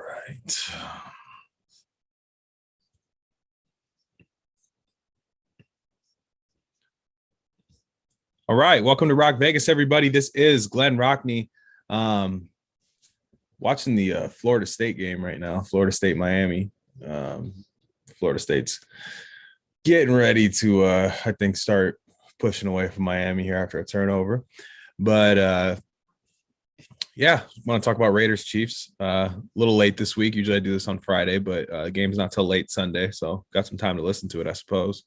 right. All right. Welcome to Rock Vegas, everybody. This is Glen Rockney. Watching the Florida State game right now. Florida State, Miami. Florida State's getting ready to, I think, start pushing away from Miami here after a turnover. But yeah, want to talk about Raiders Chiefs. A little late this week. Usually I do this on Friday, but the game's not till late Sunday, so got some time to listen to it, I suppose,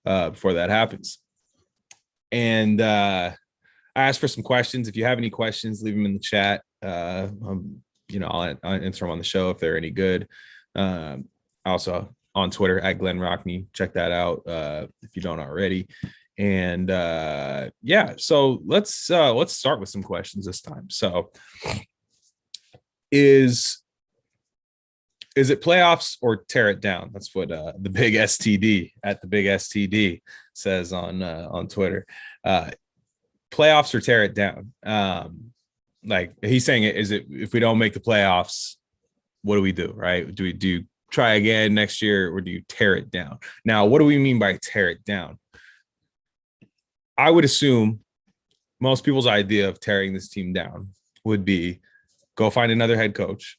before that happens. And I asked for some questions. If you have any questions, leave them in the chat. I'll answer them on the show if they're any good. Also on Twitter at Glen Rockney. Check that out if you don't already. And so let's start with some questions this time. So is it playoffs or tear it down? That's what the big STD at the big STD says on Twitter. Playoffs or tear it down. Like he's saying, is it if we don't make the playoffs, what do we do? Right? Do we try again next year, or do you tear it down? Now, what do we mean by tear it down? I would assume most people's idea of tearing this team down would be go find another head coach,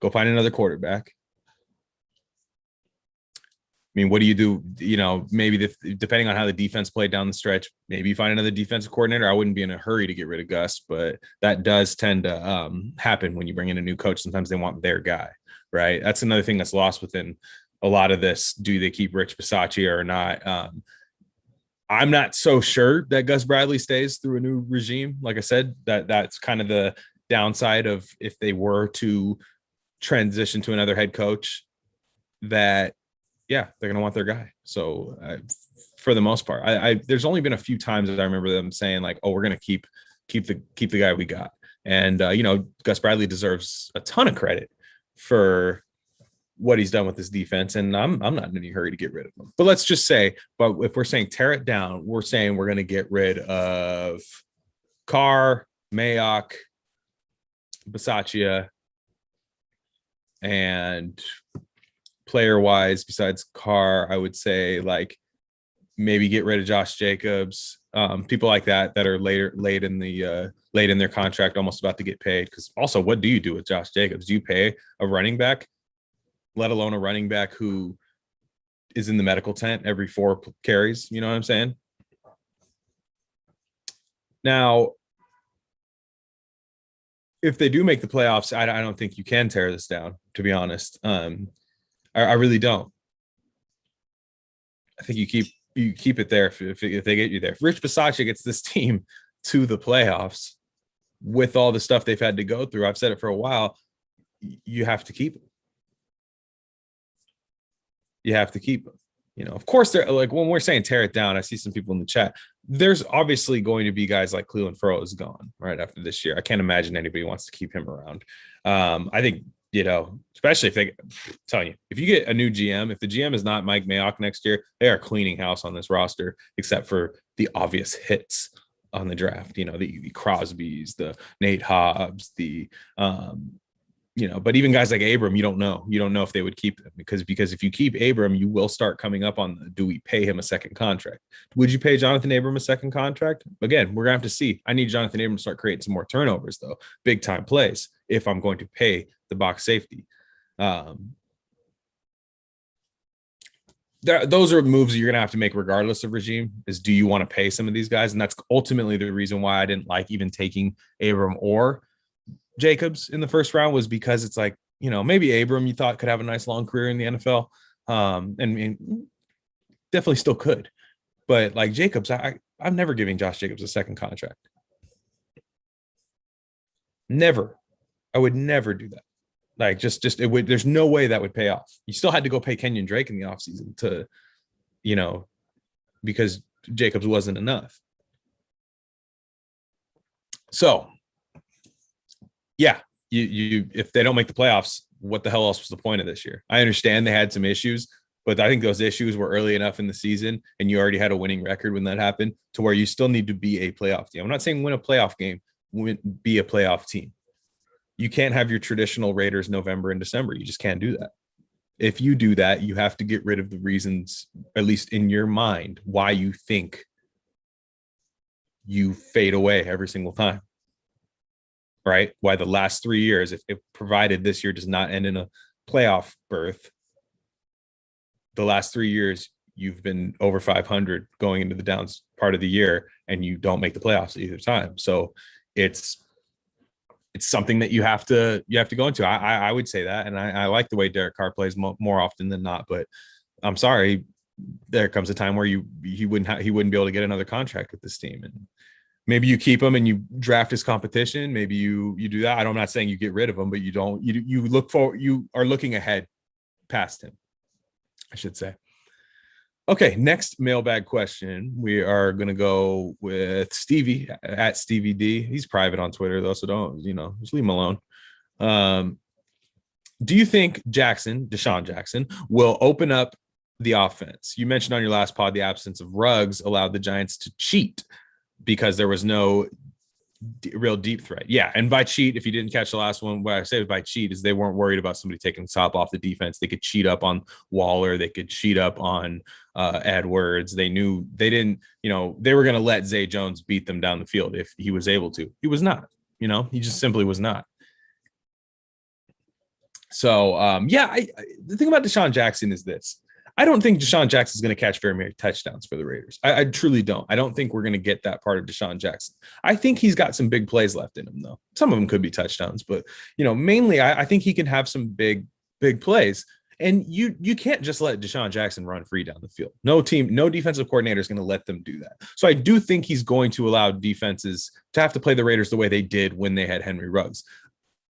go find another quarterback. I mean, what do you do? Maybe depending on how the defense played down the stretch, maybe you find another defensive coordinator. I wouldn't be in a hurry to get rid of Gus, but that does tend to happen when you bring in a new coach. Sometimes they want their guy, right? That's another thing that's lost within a lot of this. Do they keep Rich Bisaccia or not? I'm not so sure that Gus Bradley stays through a new regime. Like I said, that's kind of the downside of if they were to transition to another head coach, that they're going to want their guy. So for the most part, there's only been a few times that I remember them saying like, oh, we're going to keep the guy we got. And, Gus Bradley deserves a ton of credit for what he's done with this defense. And I'm not in any hurry to get rid of him, but let's just say, but if we're saying tear it down, we're saying we're going to get rid of Carr, Mayock, Bisaccia, and player wise, besides Carr, I would say like maybe get rid of Josh Jacobs, people like that are late in their contract, almost about to get paid. Because also, what do you do with Josh Jacobs? Do you pay a running back, let alone a running back who is in the medical tent every 4 carries? You know what I'm saying? Now, if they do make the playoffs, I don't think you can tear this down, to be honest. I really don't. I think you keep it there if they get you there. If Rich Bisaccia gets this team to the playoffs with all the stuff they've had to go through, I've said it for a while, you have to keep him. You have to keep him. Of course, they're like when we're saying tear it down, I see some people in the chat. There's obviously going to be guys like Cleveland Furrow is gone right after this year. I can't imagine anybody wants to keep him around. I think, especially if you get a new GM, if the GM is not Mike Mayock next year, they are cleaning house on this roster, except for the obvious hits on the draft, the Crosbys, the Nate Hobbs, but even guys like Abram, you don't know if they would keep him because if you keep Abram, you will start coming up on do we pay him a second contract? Would you pay Jonathan Abram a second contract? Again, we're gonna have to see. I need Jonathan Abram to start creating some more turnovers though, big time plays, if I'm going to pay the box safety. Those are moves you're going to have to make regardless of regime, is do you want to pay some of these guys? And that's ultimately the reason why I didn't like even taking Abram or Jacobs in the first round, was because it's like, maybe Abram you thought could have a nice long career in the NFL. And definitely still could. But like Jacobs, I'm never giving Josh Jacobs a second contract. Never. I would never do that. Like there's no way that would pay off. You still had to go pay Kenyon Drake in the offseason to, because Jacobs wasn't enough. So yeah, you if they don't make the playoffs, what the hell else was the point of this year? I understand they had some issues, but I think those issues were early enough in the season, and you already had a winning record when that happened, to where you still need to be a playoff team. I'm not saying win a playoff game, be a playoff team. You can't have your traditional Raiders November and December. You just can't do that. If you do that, you have to get rid of the reasons, at least in your mind, why you think you fade away every single time. Right? Why the last 3 years, if provided this year does not end in a playoff berth, the last 3 years you've been over 500 going into the downs part of the year, and you don't make the playoffs either time. So it's something that you have to go into. I would say that, and I like the way Derek Carr plays more often than not. But I'm sorry, there comes a time where he wouldn't be able to get another contract with this team, and maybe you keep him and you draft his competition. Maybe you do that. I'm not saying you get rid of him, but you don't. You are looking ahead past him, I should say. Okay, next mailbag question. We are going to go with Stevie at Stevie D. He's private on Twitter, though, so don't, just leave him alone. Do you think Desean Jackson, will open up the offense? You mentioned on your last pod the absence of Ruggs allowed the Giants to cheat because there was no real deep threat. Yeah, and by cheat, if you didn't catch the last one, what I say by cheat is they weren't worried about somebody taking the top off the defense. They could cheat up on Waller. They could cheat up on Edwards. They knew they didn't, they were going to let Zay Jones beat them down the field if he was able to. He was not, he just simply was not. So, the thing about Desean Jackson is this. I don't think Desean Jackson is going to catch very many touchdowns for the Raiders. I truly don't. I don't think we're going to get that part of Desean Jackson. I think he's got some big plays left in him, though. Some of them could be touchdowns, but mainly I think he can have some big plays. And you can't just let Desean Jackson run free down the field. No defensive coordinator is going to let them do that. So I do think he's going to allow defenses to have to play the Raiders the way they did when they had Henry Ruggs.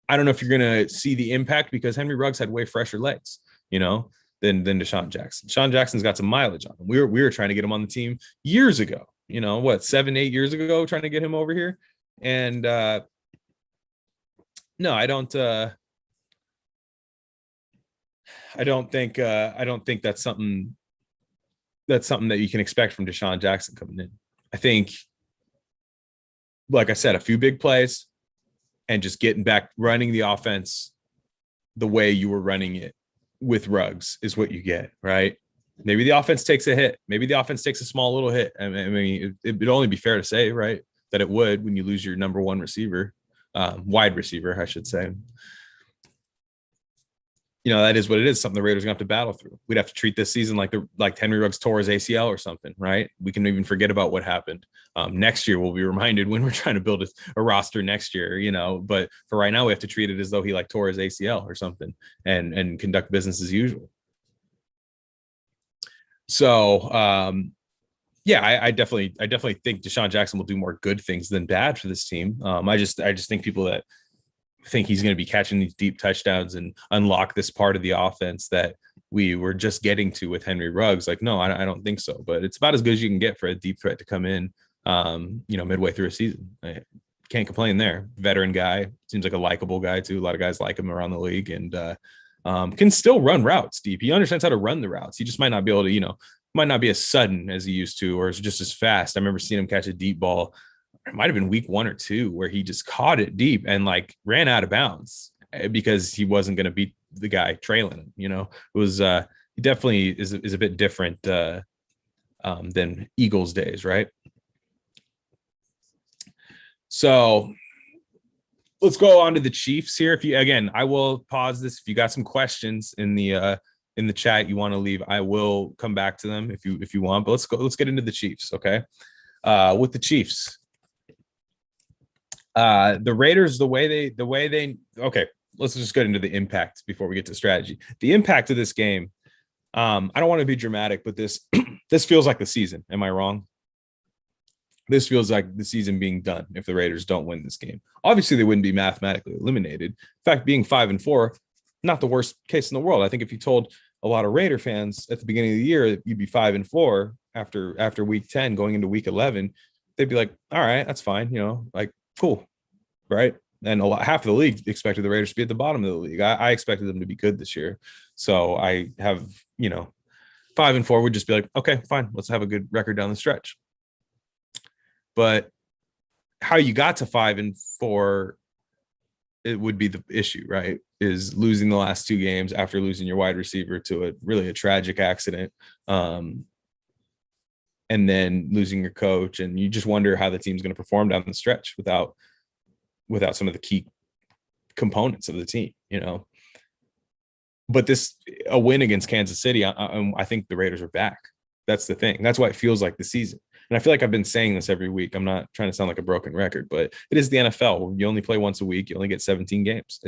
I don't know if you're going to see the impact because Henry Ruggs had way fresher legs, than Desean Jackson. Desean Jackson's got some mileage on him. We were trying to get him on the team years ago, 7-8 years ago, trying to get him over here. And no, I don't think that's something that you can expect from Desean Jackson coming in. I think, like I said, a few big plays and just getting back running the offense the way you were running it with Ruggs is what you get, right? Maybe the offense takes a hit. Maybe the offense takes a small little hit. I mean, it'd only be fair to say, right, that it would when you lose your number one receiver, wide receiver, I should say. That is what it is. Something the Raiders are going to have to battle through. We'd have to treat this season like Henry Ruggs tore his ACL or something, right? We can even forget about what happened. Next year, we'll be reminded when we're trying to build a roster next year, But for right now, we have to treat it as though he tore his ACL or something and conduct business as usual. So, I definitely think Desean Jackson will do more good things than bad for this team. I just think people that think he's going to be catching these deep touchdowns and unlock this part of the offense that we were just getting to with Henry Ruggs. No, I don't think so, but it's about as good as you can get for a deep threat to come in, midway through a season. I can't complain there. Veteran guy, seems like a likable guy too. A lot of guys like him around the league and can still run routes deep. He understands how to run the routes. He just might not be able to, might not be as sudden as he used to, or just as fast. I remember seeing him catch a deep ball. It might have been week 1 or 2 where he just caught it deep and ran out of bounds because he wasn't going to beat the guy trailing him. It was he definitely is a bit different than Eagles days, right? So let's go on to the Chiefs here. I will pause this. If you got some questions in the chat you want to leave, I will come back to them if you want. But let's get into the Chiefs, okay? With the Chiefs. The Raiders, the way they okay, let's just get into the impact before we get to strategy. The impact of this game, I don't want to be dramatic, but this feels like the season. Am I wrong? This feels like the season being done if the Raiders don't win this game. Obviously, they wouldn't be mathematically eliminated. In fact, being 5-4, not the worst case in the world. I think if you told a lot of Raider fans at the beginning of the year you'd be 5-4 after week 10 going into week 11, they'd be like, all right, that's fine, cool, right? And half of the league expected the Raiders to be at the bottom of the league. I expected them to be good this year. So I have, 5-4 would just be like, okay, fine, let's have a good record down the stretch. But how you got to 5-4 it would be the issue, right? Is losing the last two games after losing your wide receiver to a tragic accident. And then losing your coach, and you just wonder how the team's going to perform down the stretch without some of the key components of the team, But a win against Kansas City, I think the Raiders are back. That's the thing. That's why it feels like the season. And I feel like I've been saying this every week. I'm not trying to sound like a broken record, but it is the NFL. You only play once a week. You only get 17 games.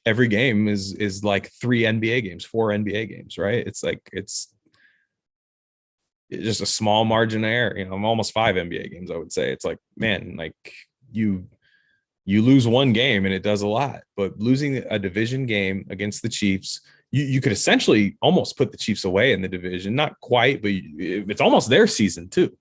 Every game is like 3 NBA games, 4 NBA games, right? It's just a small margin of error. I'm almost 5 NBA games, I would say. It's like, man, like you lose one game and it does a lot, but losing a division game against the Chiefs, you could essentially almost put the Chiefs away in the division. Not quite, but it's almost their season too.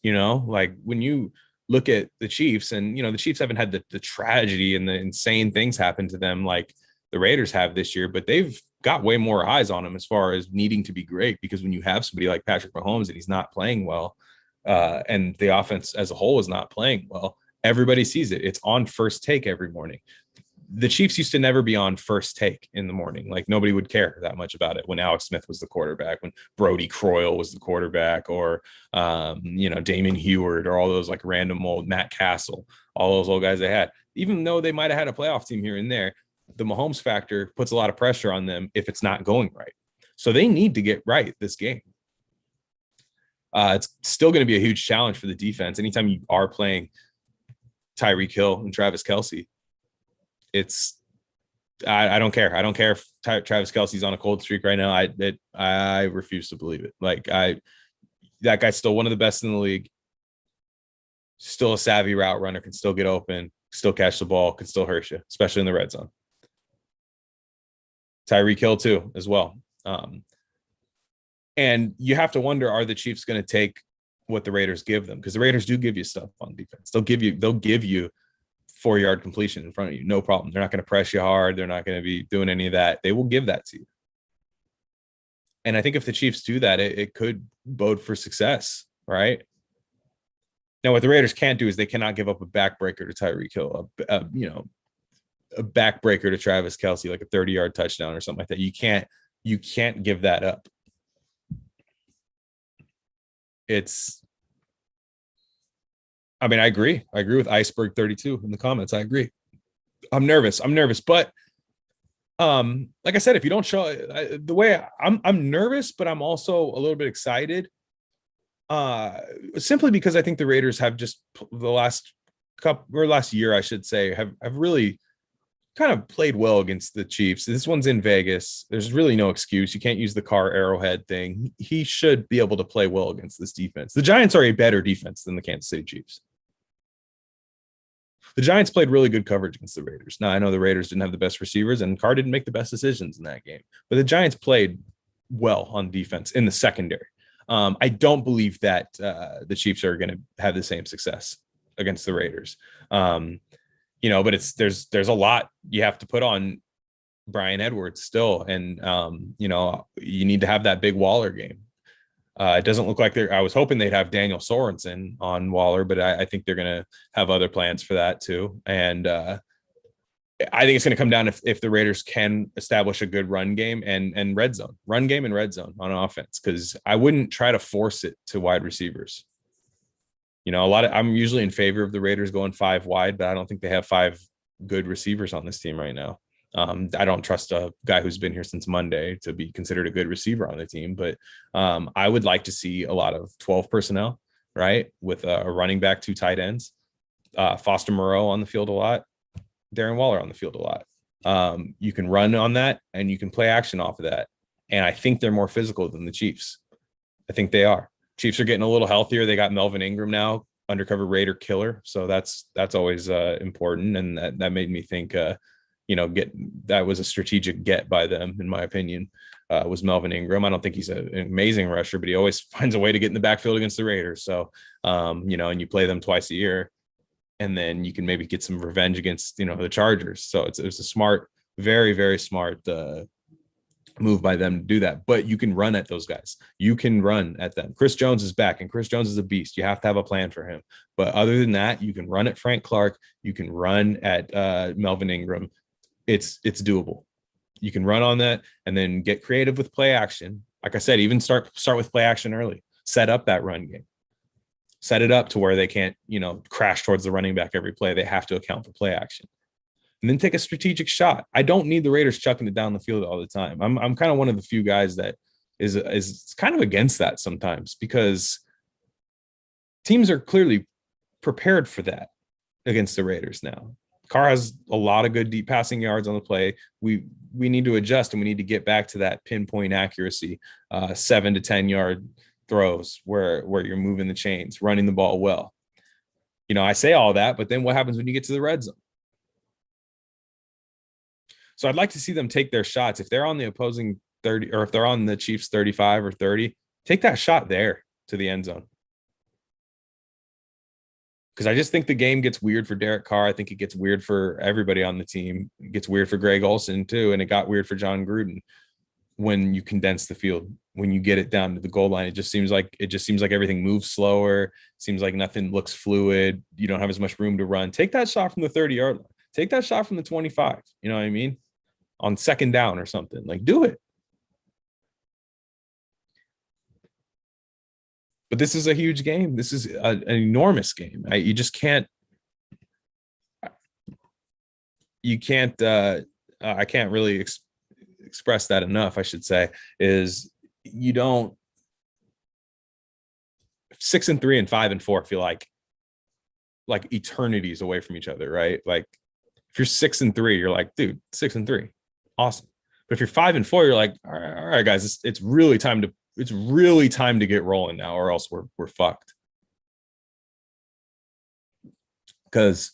Like when you look at the Chiefs, and, the Chiefs haven't had the tragedy and the insane things happen to them like the Raiders have this year, but they've got way more eyes on them as far as needing to be great, because when you have somebody like Patrick Mahomes and he's not playing well, and the offense as a whole is not playing well, everybody sees it. It's on First Take every morning. The Chiefs used to never be on First Take in the morning. Like nobody would care that much about it when Alex Smith was the quarterback, when Brody Croyle was the quarterback, or Damon Heward, or all those like random old Matt Castle, all those old guys they had. Even though they might have had a playoff team here and there, the Mahomes factor puts a lot of pressure on them if it's not going right. So they need to get right this game. It's still going to be a huge challenge for the defense. Anytime you are playing Tyreek Hill and Travis Kelce, I don't care. I don't care if Travis Kelce's on a cold streak right now. I refuse to believe it. Like that guy's still one of the best in the league. Still a savvy route runner, can still get open, still catch the ball, can still hurt you, especially in the red zone. Tyreek Hill too, as well. And you have to wonder, are the Chiefs going to take what the Raiders give them? Because the Raiders do give you stuff on defense. They'll give you 4-yard completion in front of you, no problem. They're not going to press you hard. They're not going to be doing any of that. They will give that to you. And I think if the Chiefs do that, it could bode for success, right? Now, what the Raiders can't do is they cannot give up a backbreaker to Tyreek Hill, a backbreaker to Travis Kelce, like a 30-yard touchdown or something like that. You can't give that up. I agree with Iceberg 32 in the comments. I agree. I'm nervous, but like I said, if you don't show the way I'm nervous, but I'm also a little bit excited, simply because I think the Raiders have just the last year, I should say, have really kind of played well against the Chiefs. This one's in Vegas. There's really no excuse. You can't use the Carr Arrowhead thing. He should be able to play well against this defense. The Giants are a better defense than the Kansas City Chiefs. The Giants played really good coverage against the Raiders. Now, I know the Raiders didn't have the best receivers, and Carr didn't make the best decisions in that game, but the Giants played well on defense in the secondary. I don't believe that the Chiefs are going to have the same success against the Raiders. But there's a lot you have to put on Bryan Edwards still. And, you need to have that big Waller game. It doesn't look like I was hoping they'd have Daniel Sorensen on Waller, but I think they're going to have other plans for that too. And I think it's going to come down if the Raiders can establish a good run game and run game and red zone on offense, because I wouldn't try to force it to wide receivers. I'm usually in favor of the Raiders going 5 wide, but I don't think they have 5 good receivers on this team right now. I don't trust a guy who's been here since Monday to be considered a good receiver on the team, but I would like to see a lot of 12 personnel, right? With a running back, 2 tight ends, Foster Moreau on the field a lot, Darren Waller on the field a lot. You can run on that and you can play action off of that. And I think they're more physical than the Chiefs. I think they are. Chiefs are getting a little healthier. They got Melvin Ingram now, undercover Raider killer. So that's always important. And that made me think, that was a strategic get by them, in my opinion, was Melvin Ingram. I don't think he's an amazing rusher, but he always finds a way to get in the backfield against the Raiders. So, and you play them twice a year, and then you can maybe get some revenge against, the Chargers. So it's a smart, very, very smart move by them to do that. But you can run at those guys. You can run at them. Chris Jones is back, and Chris Jones is a beast. You have to have a plan for him. But other than that, you can run at Frank Clark. You can run at Melvin Ingram. It's doable. You can run on that and then get creative with play action. Like I said, even start with play action early. Set up that run game. Set it up to where they can't, crash towards the running back every play. They have to account for play action. And then take a strategic shot. I don't need the Raiders chucking it down the field all the time. I'm kind of one of the few guys that is kind of against that sometimes, because teams are clearly prepared for that against the Raiders now. Carr has a lot of good deep passing yards on the play. We need to adjust, and we need to get back to that pinpoint accuracy, 7 to 10 yard throws where you're moving the chains, running the ball well. I say all that, but then what happens when you get to the red zone? So I'd like to see them take their shots. If they're on the opposing 30, or if they're on the Chiefs 35 or 30, take that shot there to the end zone. Because I just think the game gets weird for Derek Carr. I think it gets weird for everybody on the team. It gets weird for Greg Olsen too, and it got weird for John Gruden when you condense the field. When you get it down to the goal line, it just seems like everything moves slower. Seems like nothing looks fluid. You don't have as much room to run. Take that shot from the 30-yard line. Take that shot from the 25. You know what I mean? On second down or something. Like, do it. But this is a huge game. This is an enormous game. You just can't. I can't really express that enough, I should say, is you don't. 6-3 and 5-4 feel like eternities away from each other, right? Like, if you're 6-3, you're like, dude, 6-3, awesome. But if you're 5-4, you're like, all right, guys, it's really time to get rolling now, or else we're fucked. Because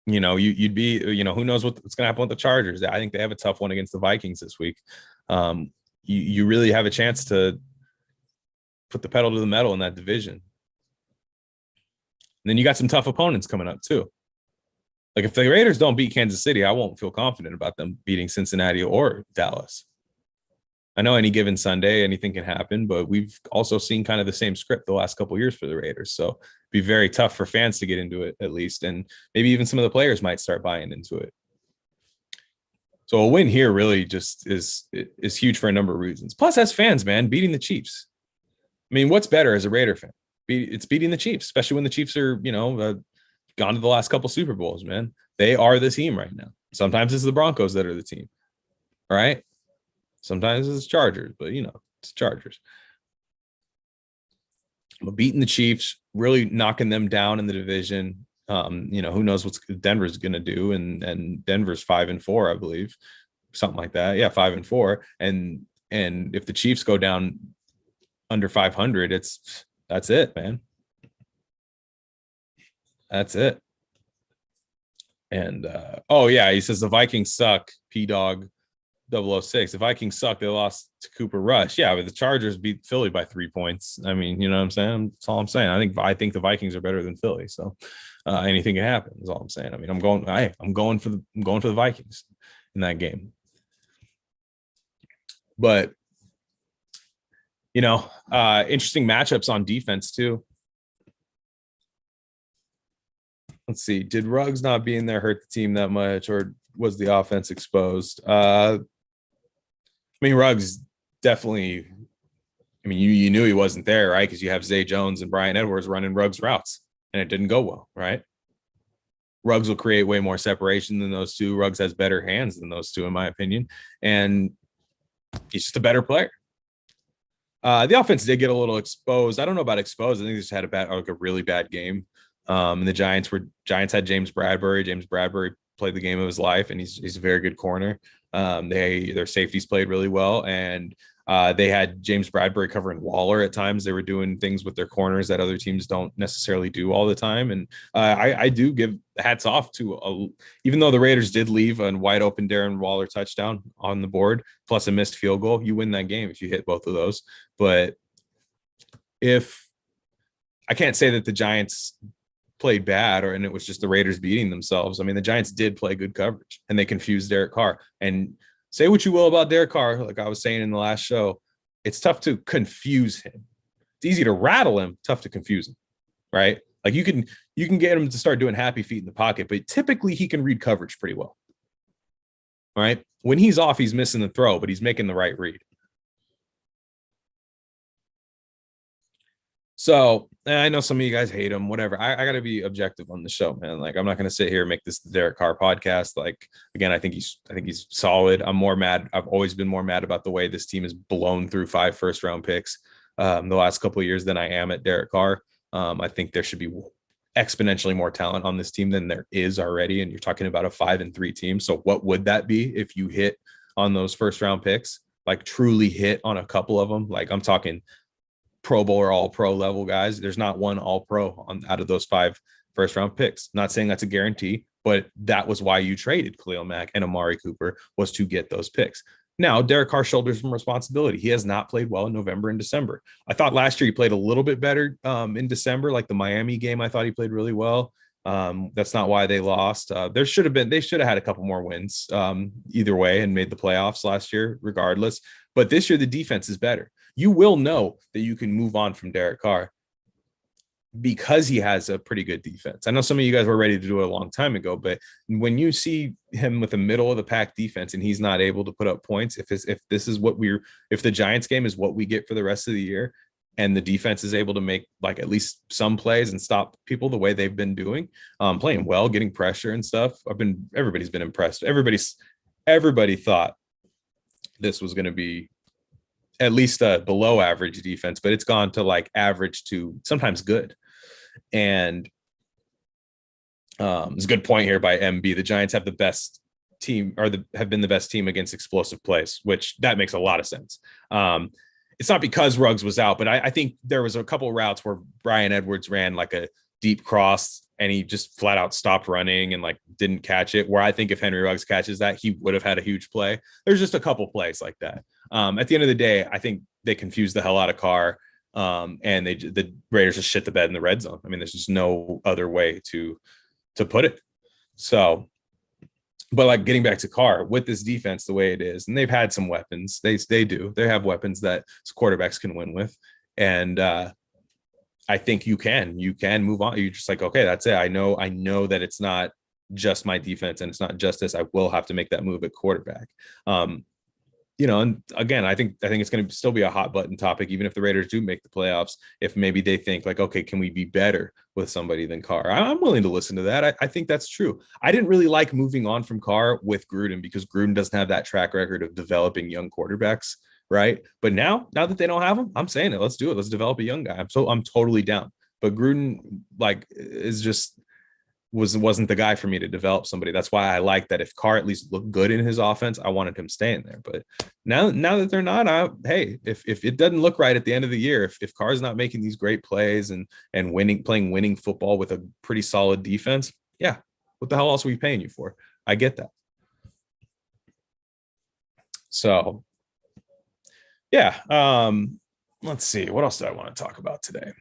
you'd be, who knows what's going to happen with the Chargers. I think they have a tough one against the Vikings this week. You really have a chance to put the pedal to the metal in that division. And then you got some tough opponents coming up too. Like, if the Raiders don't beat Kansas City, I won't feel confident about them beating Cincinnati or Dallas. I know any given Sunday, anything can happen, but we've also seen kind of the same script the last couple of years for the Raiders. So it'd be very tough for fans to get into it, at least. And maybe even some of the players might start buying into it. So a win here really just is huge for a number of reasons. Plus, as fans, man, beating the Chiefs. I mean, what's better as a Raider fan? It's beating the Chiefs, especially when the Chiefs are, gone to the last couple Super Bowls, man. They are the team right now. Sometimes it's the Broncos that are the team, right? Sometimes it's Chargers, but it's Chargers. But beating the Chiefs, really knocking them down in the division. Who knows what Denver's going to do, and Denver's 5-4, I believe, something like that. Yeah, 5-4, and if the Chiefs go down under 500, that's it, man. That's it. And he says the Vikings suck. P-Dog 006. The Vikings suck. They lost to Cooper Rush. Yeah, but the Chargers beat Philly by 3 points. I mean, you know what I'm saying? That's all I'm saying. I think the Vikings are better than Philly. So anything can happen. Is all I'm saying. I mean, I'm going for the Vikings in that game. But interesting matchups on defense too. Let's see. Did Ruggs not being there hurt the team that much, or was the offense exposed? Ruggs definitely. You knew he wasn't there, right? Because you have Zay Jones and Brian Edwards running Ruggs routes, and it didn't go well, right? Ruggs will create way more separation than those two. Ruggs has better hands than those two, in my opinion, and he's just a better player. The offense did get a little exposed. I don't know about exposed. I think they just had a really bad game. And the Giants had James Bradbury. James Bradbury played the game of his life, and he's a very good corner. Their safeties played really well, and they had James Bradbury covering Waller at times. They were doing things with their corners that other teams don't necessarily do all the time. And I do give hats off to, even though the Raiders did leave a wide open Darren Waller touchdown on the board, plus a missed field goal, you win that game if you hit both of those. But if I can't say that the Giants played bad and it was just the Raiders beating themselves. I mean, the Giants did play good coverage, and they confused Derek Carr. And say what you will about Derek Carr, like I was saying in the last show, it's tough to confuse him. It's easy to rattle him, tough to confuse him, right? Like you can get him to start doing happy feet in the pocket, but typically he can read coverage pretty well. All right. When he's off, he's missing the throw, but he's making the right read. So I know some of you guys hate him, whatever. I got to be objective on the show, man. Like I'm not going to sit here and make this the Derek Carr podcast. Like again, I think he's solid. I'm more mad. I've always been more mad about the way this team has blown through 5 first-round picks the last couple of years than I am at Derek Carr. I think there should be exponentially more talent on this team than there is already. And you're talking about a 5-3 team. So what would that be if you hit on those first-round picks? Like truly hit on a couple of them? Like I'm talking Pro Bowl or all pro level guys. There's not one all pro out of those 5 first round picks. Not saying that's a guarantee, but that was why you traded Khalil Mack and Amari Cooper, was to get those picks. Now, Derek Carr shoulders some responsibility. He has not played well in November and December. I thought last year he played a little bit better in December, like the Miami game. I thought he played really well. That's not why they lost. They should have had a couple more wins either way and made the playoffs last year, regardless. But this year, the defense is better. You will know that you can move on from Derek Carr because he has a pretty good defense. I know some of you guys were ready to do it a long time ago, but when you see him with a middle of the pack defense and he's not able to put up points, if the Giants game is what we get for the rest of the year, and the defense is able to make like at least some plays and stop people the way they've been doing, playing well, getting pressure and stuff. Everybody's been impressed. Everybody thought this was going to be at least a below average defense, but it's gone to like average to sometimes good. And it's a good point here by MB. The Giants have the best team, or have been the best team against explosive plays, which that makes a lot of sense. It's not because Ruggs was out, but I think there was a couple of routes where Bryan Edwards ran like a deep cross and he just flat out stopped running and like didn't catch it, where I think if Henry Ruggs catches that, he would have had a huge play. There's just a couple plays like that. At the end of the day, I think they confused the hell out of Carr, and the Raiders just shit the bed in the red zone. I mean, there's just no other way to put it. So, but like getting back to Carr with this defense the way it is, and they've had some weapons. They have weapons that quarterbacks can win with, and I think you can move on. You're just like, okay, that's it. I know that it's not just my defense and it's not just this. I will have to make that move at quarterback. And again, I think it's going to still be a hot button topic, even if the Raiders do make the playoffs. If maybe they think like, okay, can we be better with somebody than Carr? I'm willing to listen to that. I think that's true. I didn't really like moving on from Carr with Gruden because Gruden doesn't have that track record of developing young quarterbacks. Right. But now that they don't have him, I'm saying it. Let's do it. Let's develop a young guy. I'm totally down. But Gruden wasn't the guy for me to develop somebody. That's why I like that if Carr at least looked good in his offense, I wanted him staying there. But now that they're not, if it doesn't look right at the end of the year, if Carr's not making these great plays and playing winning football with a pretty solid defense, yeah, what the hell else are we paying you for? I get that. So yeah. Let's see. What else do I want to talk about today?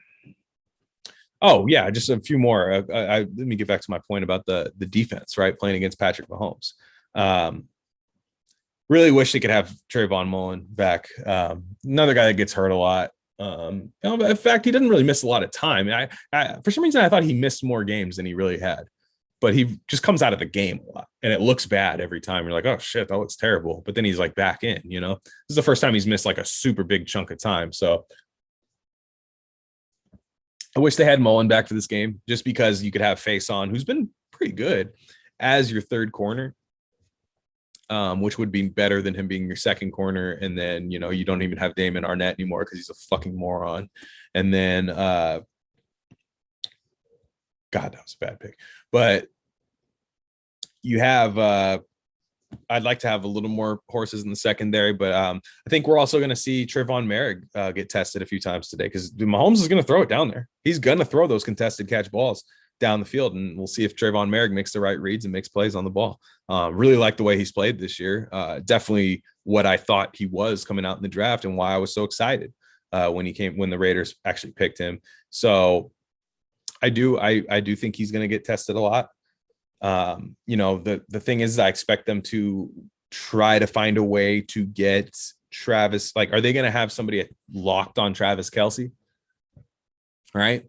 Oh, yeah, just a few more. Let me get back to my point about the defense, right? Playing against Patrick Mahomes. Really wish they could have Trayvon Mullen back. Another guy that gets hurt a lot. In fact, he doesn't really miss a lot of time. For some reason, I thought he missed more games than he really had. But he just comes out of the game a lot, and it looks bad every time. You're like, oh shit, that looks terrible. But then he's like back in, This is the first time he's missed like a super big chunk of time. So I wish they had Mullen back for this game, just because you could have Faison, who's been pretty good, as your third corner, which would be better than him being your second corner. And then, you don't even have Damon Arnett anymore because he's a fucking moron. And then, God, that was a bad pick. But you have, I'd like to have a little more horses in the secondary, but I think we're also going to see Trevon Merrick get tested a few times today, because Mahomes is going to throw it down there. He's going to throw those contested catch balls down the field, and we'll see if Trevon Merrick makes the right reads and makes plays on the ball. Really like the way he's played this year. Definitely what I thought he was coming out in the draft, and why I was so excited when the Raiders actually picked him. So I do think he's going to get tested a lot. The thing is, I expect them to try to find a way to get Travis. Like, are they going to have somebody locked on Travis Kelce? Right.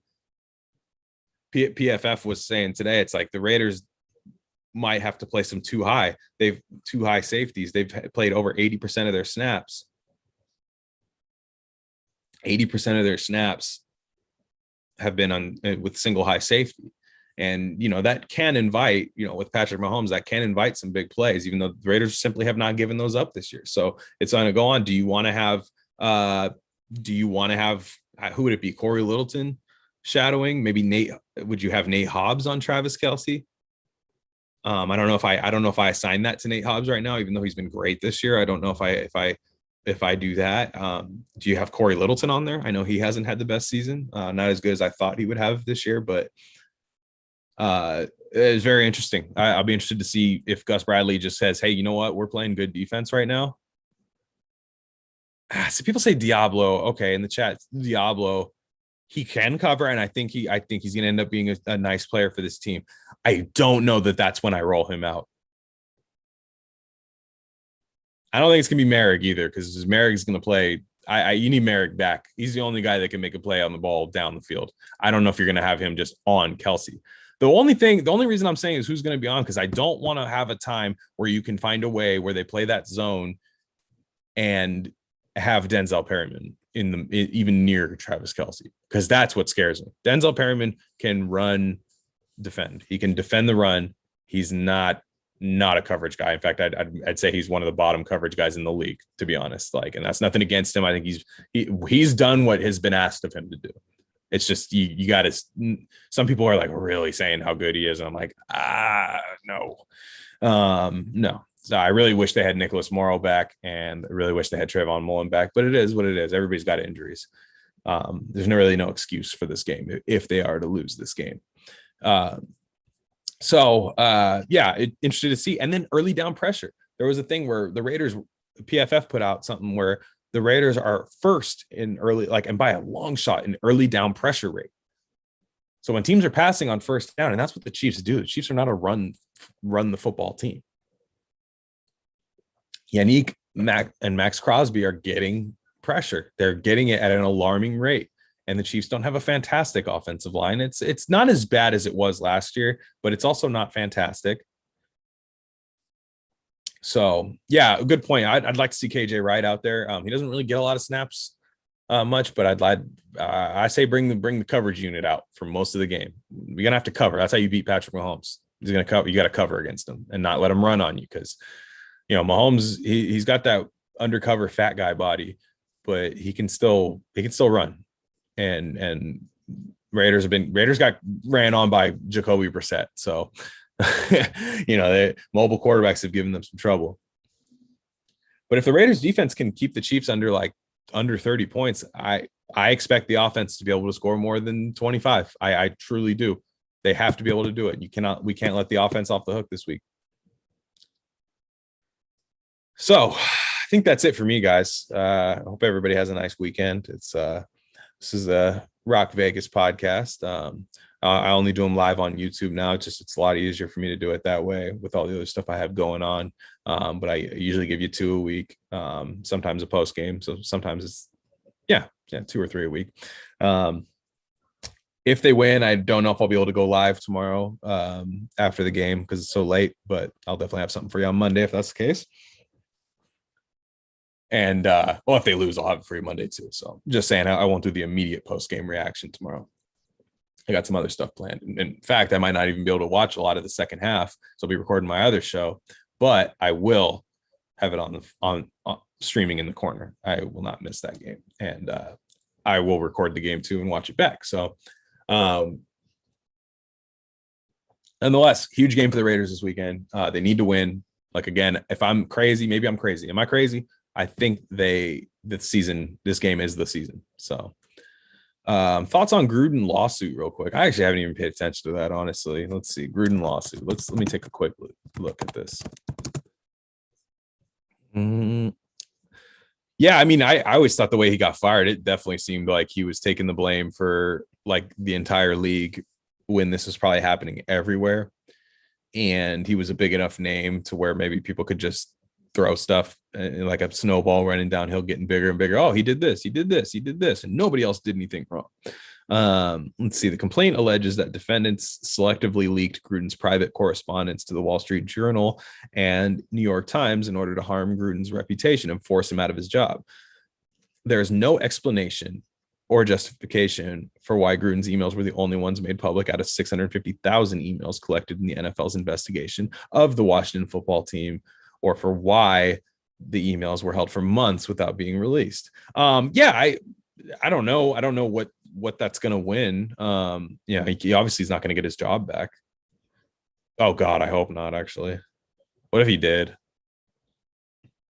PFF was saying today, it's like the Raiders might have to play some too high. They've too high safeties. They've played over 80% of their snaps. 80% of their snaps have been on with single high safety. And, that can invite, with Patrick Mahomes, that can invite some big plays, even though the Raiders simply have not given those up this year. So it's going to go on. Do you want to have, who would it be? Corey Littleton shadowing? Maybe Nate, would you have Nate Hobbs on Travis Kelce? I don't know if I assign that to Nate Hobbs right now, even though he's been great this year. I don't know if I do that. Do you have Corey Littleton on there? I know he hasn't had the best season, not as good as I thought he would have this year, but it's very interesting. I'll be interested to see if Gus Bradley just says, hey, you know what? We're playing good defense right now. So people say Diablo. Okay. In the chat, Diablo, he can cover. And I think he's going to end up being a nice player for this team. I don't know that that's when I roll him out. I don't think it's going to be Merrick either, because Merrick's going to play. You need Merrick back. He's the only guy that can make a play on the ball down the field. I don't know if you're going to have him just on Kelce. The only reason I'm saying is who's going to be on, because I don't want to have a time where you can find a way where they play that zone and have Denzel Perryman even near Travis Kelce, because that's what scares me. Denzel Perryman can defend. He can defend the run. He's not a coverage guy. In fact, I'd say he's one of the bottom coverage guys in the league, to be honest. And that's nothing against him. I think he's done what has been asked of him to do. It's just you got to. Some people are really saying how good he is, and I'm like, no. No. So I really wish they had Nicholas Morrow back, and I really wish they had Trayvon Mullen back. But it is what it is. Everybody's got injuries. There's really no excuse for this game if they are to lose this game. Interested to see. And then early down pressure. There was a thing where the Raiders, PFF put out something where the Raiders are first in early, and by a long shot, in early down pressure rate. So when teams are passing on first down, and that's what the Chiefs do. The Chiefs are not a run the football team. Yannick and Max Crosby are getting pressure. They're getting it at an alarming rate. And the Chiefs don't have a fantastic offensive line. It's not as bad as it was last year, but it's also not fantastic. So, yeah, a good point. I'd like to see KJ Wright out there. He doesn't really get a lot of snaps much, but I say bring the coverage unit out for most of the game. You're gonna have to cover. That's how you beat Patrick Mahomes. He's gonna cover. You got to cover against him and not let him run on you, because Mahomes he's got that undercover fat guy body, but he can still run. And Raiders got ran on by Jacoby Brissett. So, the mobile quarterbacks have given them some trouble. But if the Raiders defense can keep the Chiefs under 30 points, I expect the offense to be able to score more than 25. I truly do. They have to be able to do it. We can't let the offense off the hook this week. So I think that's it for me, guys. I hope everybody has a nice weekend. This is a Rock Vegas podcast. I only do them live on YouTube now. It's a lot easier for me to do it that way with all the other stuff I have going on. But I usually give you 2 a week, sometimes a post game. So sometimes it's 2 or 3 a week. If they win, I don't know if I'll be able to go live tomorrow after the game because it's so late, but I'll definitely have something for you on Monday if that's the case. And if they lose, I'll have it for you Monday too. So just saying, I won't do the immediate post-game reaction tomorrow. I got some other stuff planned. In fact, I might not even be able to watch a lot of the second half. So I'll be recording my other show, but I will have it on streaming in the corner. I will not miss that game. And I will record the game too and watch it back. So nonetheless, huge game for the Raiders this weekend. They need to win. Again, if I'm crazy, maybe I'm crazy. Am I crazy? I think this game is the season. So thoughts on Gruden lawsuit real quick. I actually haven't even paid attention to that, honestly. Let's see. Gruden lawsuit. Let me take a quick look at this. Yeah, I mean, I always thought the way he got fired, it definitely seemed like he was taking the blame for the entire league when this was probably happening everywhere. And he was a big enough name to where maybe people could just throw stuff like a snowball running downhill, getting bigger and bigger. Oh, he did this, he did this, he did this, and nobody else did anything wrong. Let's see. The complaint alleges that defendants selectively leaked Gruden's private correspondence to the Wall Street Journal and New York Times in order to harm Gruden's reputation and force him out of his job. There is no explanation or justification for why Gruden's emails were the only ones made public out of 650,000 emails collected in the NFL's investigation of the Washington football team, or for why the emails were held for months without being released. I don't know. I don't know what that's going to win. He obviously is not going to get his job back. Oh God, I hope not, actually. What if he did?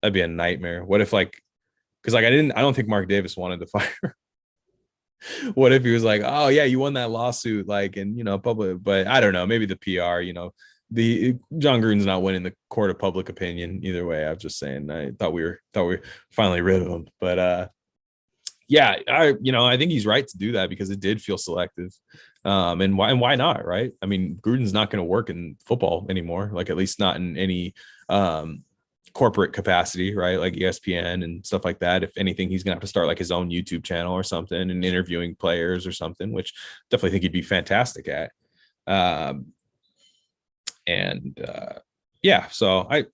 That'd be a nightmare. What if because I don't think Mark Davis wanted to fire. What if he was like, oh yeah, you won that lawsuit, public, but I don't know, maybe the PR, the John Gruden's not winning the court of public opinion either way. I'm just saying, I thought we were finally rid of him, but I think he's right to do that because it did feel selective. And why not, right? I mean, Gruden's not going to work in football anymore, like at least not in any corporate capacity, right? Like ESPN and stuff like that. If anything, he's gonna have to start like his own YouTube channel or something and interviewing players or something, which definitely think he'd be fantastic at. So I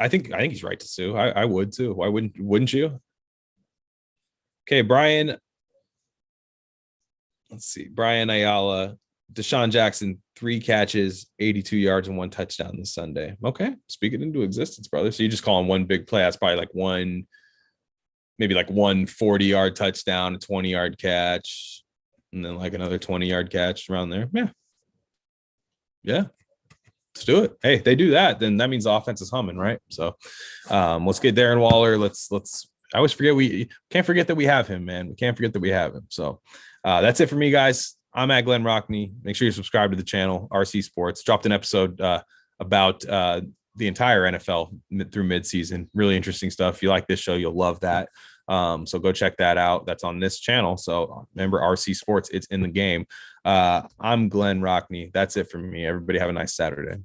think he's right to sue. I would too. Why wouldn't you? Okay, Brian. Let's see. Brian Ayala. Desean Jackson, 3 catches, 82 yards, and 1 touchdown this Sunday. Okay, speak it into existence, brother. So you just call him one big play. That's probably maybe one 40-yard touchdown, a 20-yard catch, and then like another 20-yard catch around there. Yeah. Let's do it. Hey, if they do that, then that means the offense is humming, right? So let's get Darren Waller. Let's. I always forget we can't forget that we have him, man. We can't forget that we have him. So that's it for me, guys. I'm at Glen Rockney. Make sure you subscribe to the channel, RC Sports. Dropped an episode about the entire NFL through midseason. Really interesting stuff. If you like this show, you'll love that. So go check that out. That's on this channel. So remember, RC Sports, it's in the game. I'm Glen Rockney. That's it for me. Everybody have a nice Saturday.